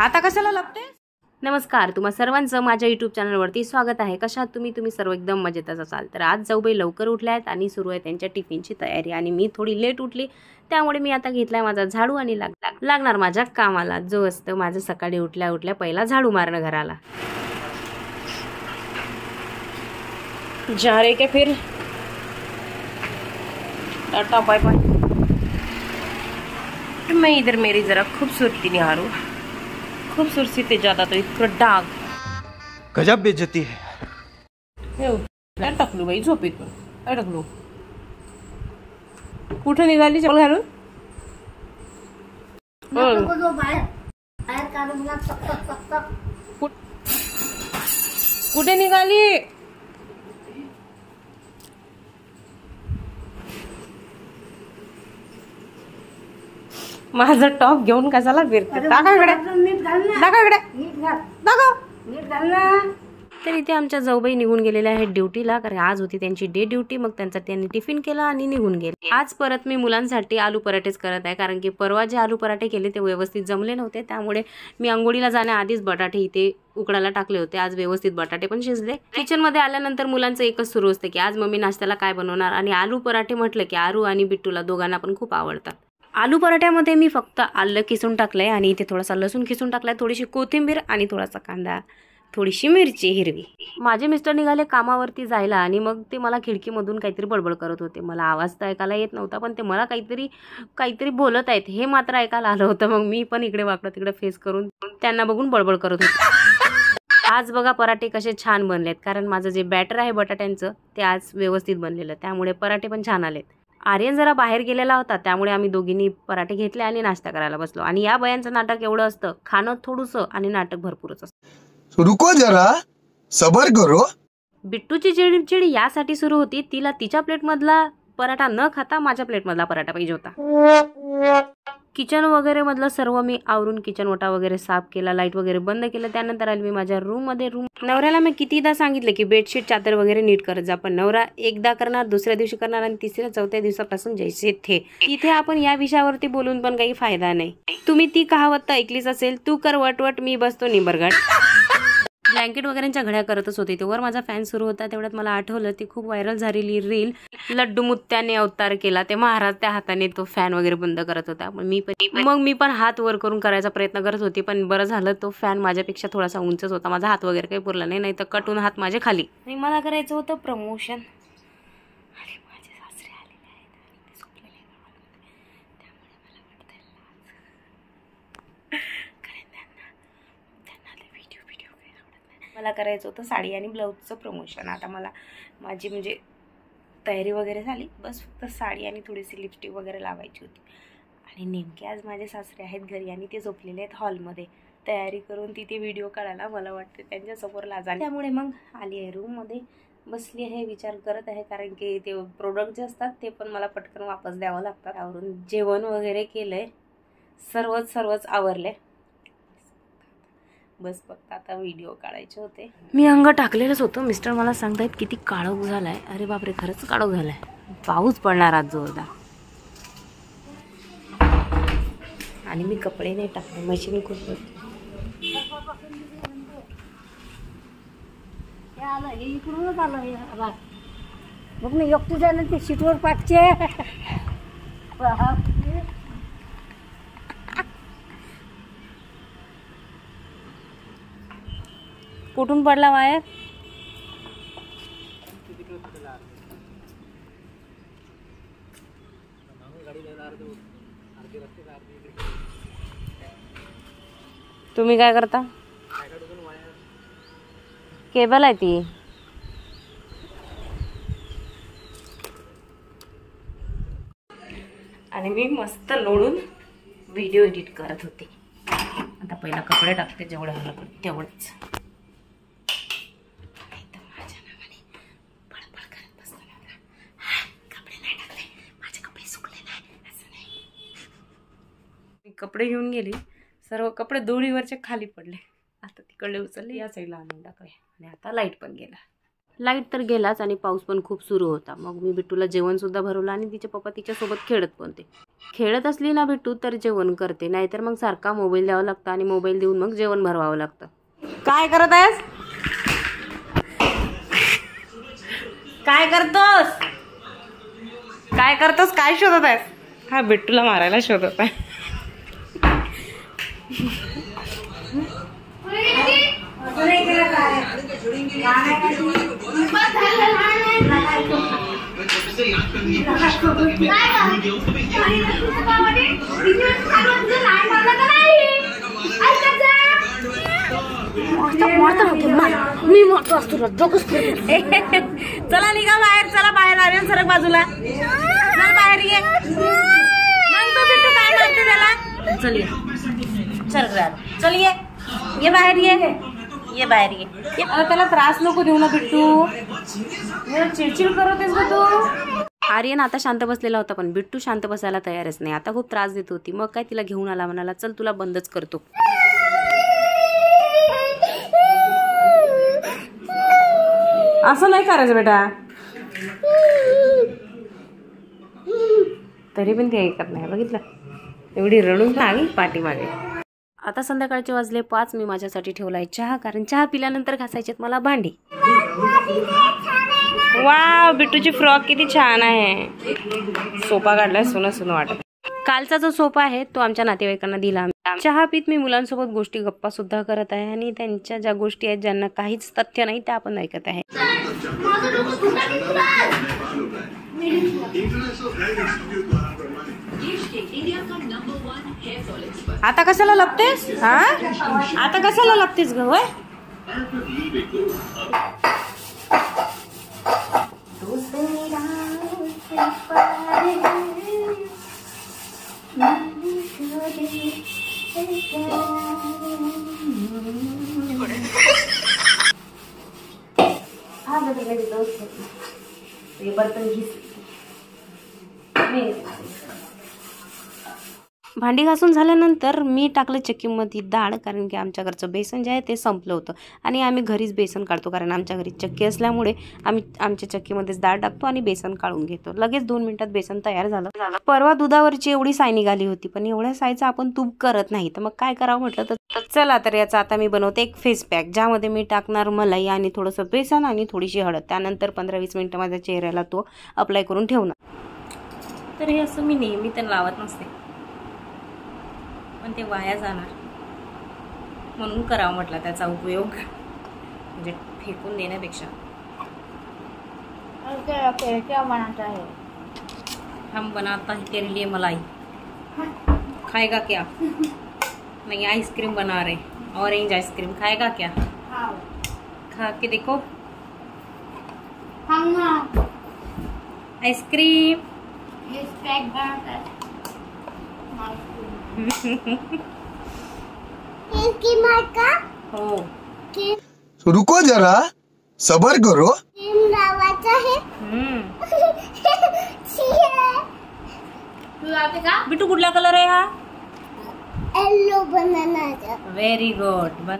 आता कशाला लागते? नमस्कार, तुम्हा सर्वांचं माझ्या यूट्यूब चॅनलवरती स्वागत आहे. कशा आहात तुम्ही सर्व? एकदम मजेतच असाल. तर आज जाऊबाई लवकर उठल्या आहेत आणि सुरू आहे त्यांच्या टिफिनची तयारी आणि मी थोडी लेट उठली, त्यामुळे मी आता घेतलाय माझा झाडू आणि लागणार माझ्या कामाला, जो असतं माझं सकाळी उठल्या उठल्या पहिला झाडू मारणं घराला. जा रे क्या फिर टाटा बाय बाय. मैं इधर मेरी जरा खूबसूरती निहारूं. खूबसूरती से ज्यादा तो इतकं डाग. गजब बेइज्जती है. काय टाकलो बाई झोपेतून? काय टाकलो? कुठे निघाली चपल घालून? कुठे निघाली? माझा टॉप घेऊन कशाला फिरते? तर इथे आमच्या जाऊबाई निघून गेलेल्या आहेत ड्युटीला, कारण आज होती त्यांची डे ड्युटी. मग त्यांनी टिफिन केला आणि निघून गेले. आज परत मी मुलांसाठी आलू पराठेच करत आहे, कारण की परवा जे आलू पराठे केले ते व्यवस्थित जमले नव्हते, त्यामुळे मी अंघोळीला जाण्याआधीच बटाटे इथे उकडायला टाकले होते. आज व्यवस्थित बटाटे पण शिजले. किचन मध्ये आल्यानंतर मुलांचं एकच सुरू असतं की आज मम्मी नाश्त्याला काय बनवणार, आणि आलू पराठे म्हटलं की आरू आणि बिट्टूला दोघांना पण खूप आवडतात. आलू पराठ्यामध्ये मी फक्त आलं किसून टाकलंय आणि इथे थोडासा लसूण किसून टाकलाय, थोडीशी कोथिंबीर आणि थोडासा कांदा, थोडीशी मिरची हिरवी. माझे मिस्टर निघाले कामावरती जायला आणि मग ते मला खिडकीमधून काहीतरी बडबड करत होते. मला आवाज तर ऐकायला येत नव्हता, पण ते मला काहीतरी बोलत आहेत हे मात्र ऐकायला आलं होतं. मग मी पण इकडे वाकडं तिकडे फेस करून त्यांना बघून बडबड करत होते. आज बघा पराठे कसे छान बनलेत, कारण माझं जे बॅटर आहे बटाट्यांचं ते आज व्यवस्थित बनलेलं, त्यामुळे पराठे पण छान आलेत. आर्यन जरा बाहेर गेलेला होता, त्यामुळे आम्ही दोघींनी पराठे घेतले आणि नाश्ता करायला बसलो. आणि या बयांचं नाटक एवढं असतं, खाणं थोडंसं आणि नाटक भरपूरच असतं. रुको जरा सबर करो. बिट्टूची चिडचिड यासाठी सुरू होती, तिला तिच्या प्लेटमधला पराठा न खाता माझ्या प्लेटमधला पराठा पाहिजे होता. किचन वगैरे मधलं सर्व मी आवरून किचन ओटा वगैरे साफ केला, लाईट वगैरे बंद केलं. त्यानंतर आली मी माझ्या रूममध्ये. नवऱ्याला मी कितीदा सांगितलं की बेडशीट चादर वगैरे नीट करत जा, पण नवरा एकदा करणार, दुसऱ्या दिवशी करणार आणि तिसऱ्या चौथ्या दिवसापासून जैसे थे. इथे आपण या विषयावरती बोलून पण काही फायदा नाही. तुम्ही ती कहावत ऐकलीच असेल, तू कर वटवट मी बसतो निबरगट. ब्लँकेट वगैरेच्या घड्या करतच होते, तेव्हा माझा फॅन सुरू होता. तेवढ्यात मला आठवलं ती खूप व्हायरल झालेली रील, लड्डू मुत्त्याने अवतार केला, ते महाराज त्या हाताने तो फॅन वगैरे बंद करत होता. मग मी पण हात वर करून करायचा प्रयत्न करत होती, पण बरं झालं तो फॅन माझ्यापेक्षा थोडासा उंचच होता. माझा हात वगैरे काही पुरला नाही, तर कटून हात माझे खाली. आणि मला करायचं होतं प्रमोशन. मला करायचं होतं साडी आणि ब्लाऊजचं प्रमोशन. आता मला माझी म्हणजे तयारी वगैरे झाली, बस फक्त साडी आणि थोडीशी लिपस्टिक वगैरे लावायची होती. आणि नेमके आज माझे सासरे आहेत घरी आणि ते झोपलेले आहेत हॉलमध्ये. तयारी करून तिथे व्हिडिओ काढायला मला वाटते त्यांच्यासमोर लाजायला, त्यामुळे मग आली आहे रूममध्ये, बसली आहे, विचार करत आहे, कारण की ते प्रोडक्ट जे असतात ते पण मला पटकन वापस द्यावं लागतात. आवरून जेवण वगैरे केलंय, सर्वच आवरले, बस फक्त आता व्हिडिओ काढायचे होते. मी अंग टाकलेलंच होतं. मिस्टर मला सांगतायत किती काळोख झालाय. अरे बापरे, खरंच काळोख झालाय. पाऊस पडणार आज जोरदार. आणि मी कपडे नाही टाकले, मशीन खूप बघ ना, एकटं झालं ते सीटवर पाठचे. कुठून पडला वायर? तुम्ही काय करता? केबल आहे ती. आणि मी मस्त लोळून व्हिडिओ एडिट करत होते. आता पहिला कपडे टाकते, जेवढं हवं तेवढंच. कपडे घेऊन गेली, सर्व कपडे दोरीवरचे खाली पडले. आता तिकडले उचलले, या साईडला आणून टाकले आणि आता लाईट पण गेला. लाईट तर गेलाच आणि पाऊस पण खूप सुरू होता. मग मी बिट्टूला जेवणसुद्धा भरवलं आणि तिचे पप्पा तिच्यासोबत खेळत पण ते. खेळत असली ना बिट्टू तर जेवण करते, नाहीतर मग सारखा मोबाईल द्यावा लागतं आणि मोबाईल देऊन मग जेवण भरवावं लागतं. काय करत आहेस? काय करतोस? काय करतोस? काय शोधत आहेस? हा बिट्टूला मारायला शोधत आहे. मी मोठं असतो चला निघा बाहेर, चला बाहेर. आर्यन सरक बाजूला, चल बाहेर ये. मग तो बिट्टू काय म्हणते त्याला? चल ये, चल ये बाहेर, ये बाहेर ये. त्याला त्रास नको देऊ ना बिट्टू, चिडचिड करतेस ग तू. आर्यन आता शांत बसलेला होता, पण बिट्टू शांत बसायला तयारच नाही. आता खूप त्रास देत होती. मग काय तिला घेऊन आला, म्हणाला चल तुला बंदच करतो. असं नाही करायचं बेटा. तरी पण ते ऐकत नाही, बघितलं एवढी रडून लागली पाठीमागे. आता संध्याकाळचे वाजले 5. मी माझ्यासाठी ठेवलाय चहा, कारण चहा पिल्यानंतर घासायचेत मला भांडी. वाव, बिट्टूची फ्रॉक किती छान आहे. सोफा काढलाय, सुन सुन वाटत. कालचा जो सोफा आहे तो आमच्या नातेवाईकांना दिला. चहा पीत मी मुलांसोबत गोष्टी गप्पा सुद्धा करत आहे आणि त्यांच्या ज्या गोष्टी आहेत ज्यांना काहीच तथ्य नाही त्या आपण ऐकत आहे. आता कशाला लपतेस? हा, आता कशाला लपतेस ग? होय, भांडी घासून झाल्यानंतर मी टाकलं चक्कीमध्ये डाळ, कारण की आमच्या घरचं बेसन जे आहे ते संपलं होतं आणि आम्ही घरीच बेसन काढतो, कारण आमच्या घरी चक्की असल्यामुळे आम्ही आमच्या चक्कीमध्येच डाळ टाकतो आणि बेसन काढून घेतो. लगेच 2 मिनिटात बेसन तयार झालं. परवा दुधावरची एवढी साय निघाली होती, पण एवढ्या सायचं आपण तूप करत नाही, तर मग काय करावं म्हटलं तर चला तर याचा आता मी बनवते एक फेस पॅक, ज्यामध्ये मी टाकणार मलाई आणि थोडंसं बेसन आणि थोडीशी हळद. त्यानंतर 15-20 मिनिटं माझ्या चेहऱ्याला तो अप्लाय करून ठेवणार. तर हे असं मी नेहमी तर लावत नसते, पण ते वाया जाणार म्हणून करावं म्हटलं त्याचा उपयोग, म्हणजे फेकून देण्यापेक्षा. क्या बनाता है? हम बनाता है तेरे लिए मलाई. खाएगा क्या? नहीं, आइसक्रीम बना रहे, ऑरेंज आइसक्रीम. खाएगा क्या? खा के देखो. आइसक्रीम. हो, रुको जरा, सबर करो. बिट्टू कुठला कलर आहे हा? Yellow banana. Very good.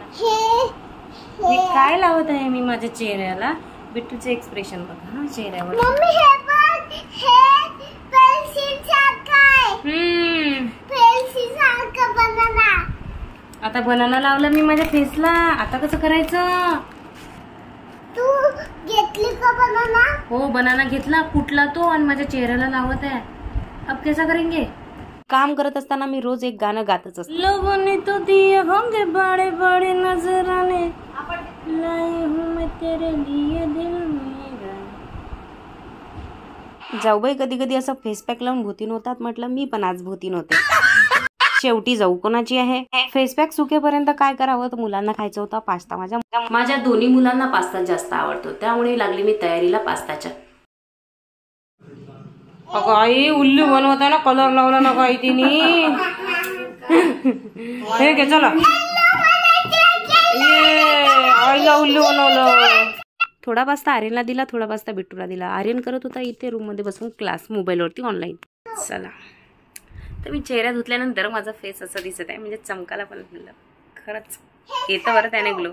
हे काय लावत आहे मी माझ्या चेहऱ्याला? बिट्टूचे एक्सप्रेशन बघा हा चेहऱ्यावर. मम्मी हे बघ, हे पेन्सिल सारखं आहे. पेन्सिल सारखं बनाना. आता बनाना लावलं मी माझ्या फेसला. आता कसं करायचं? तू घेतली का बनाना? हो, बनाना घेतला, कुटला तो आणि माझ्या चेहऱ्याला लावत आहे. अब कैसा करेंगे? काम करत असताना मी रोज एक गाणं गातच असते. लोगों ने तो दिए होंगे बड़े बड़े नजराने, लाई हूं मैं तेरे लिए दिल मेरा. जाऊबाई कधी कधी असं फेस पॅक लावून भूतीन होतात. म्हटलं मी पण आज भूतीन होते. शेवटी जाऊ कोणाची आहे? फेस पॅक सुकेपर्यंत काय करावं, तर मुलांना खायचा होता पास्ता. माझ्या दोन्ही मुलांना पास्ता जास्त आवडतो, त्यामुळे लागली मी तयारीला पास्ताच्या. आई उल्लू बनवत आहे ना, कलर लावला ना काही तिने. हे घे चला, आईला उल्लू बनवलं. थोडा पास्ता आर्यनला दिला, थोडा पास्ता बिट्टूला दिला. आर्यन करत होता इथे रूम मध्ये बसून क्लास, मोबाईलवरती ऑनलाईन. चला तर मी चेहरा धुतल्यानंतर माझा फेस असं दिसत आहे, म्हणजे चमकाला पण खरंच येतं बरं त्याने ग्लो.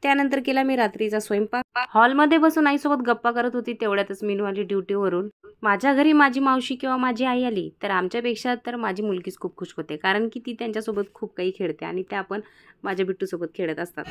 त्यानंतर केला मी रात्रीचा स्वयंपाक. हॉलमध्ये बसून आईसोबत गप्पा करत होती. तेवढ्यातच मीनू आली ड्युटीवरून. माझ्या घरी माझी मावशी किंवा माझी आई आली तर आमच्यापेक्षा तर माझी मुलगीच खूप खुश होते, कारण की ती त्यांच्यासोबत खूप काही खेळते आणि त्या पण माझ्या बिट्टूसोबत खेळत असतात.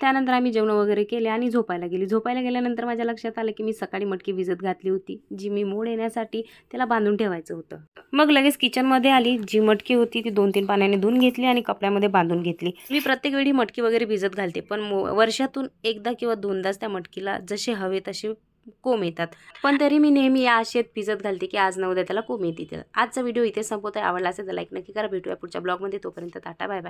त्यानंतर आम्ही जेवण वगैरे केले आणि झोपायला गेली. झोपायला गेल्यानंतर माझ्या लक्षात आलं की मी सकाळी मटकी भिजत घातली होती, जी मी मोड येण्यासाठी त्याला बांधून ठेवायचं होतं. मग लगेच किचनमध्ये आली. जी मटकी होती ती 2-3 पाण्याने धुवून घेतली आणि कपड्यामध्ये बांधून घेतली. मी प्रत्येक वेळी मटकी वगैरे भिजत घालते, पण वर्षातून एकदा किंवा 2दाच त्या मटकीला जसे हवे तसे कोंब येतात. पण तरी मी नेहमी या आशेत भिजत घालते की आज ना उद्या त्याला कोंब येतील. आजचा व्हिडिओ इथे संपवतोय. आवडला असेल तर लाईक नक्की करा. भेटूया पुढच्या ब्लॉगमध्ये. तोपर्यंत टाटा बाय बाय.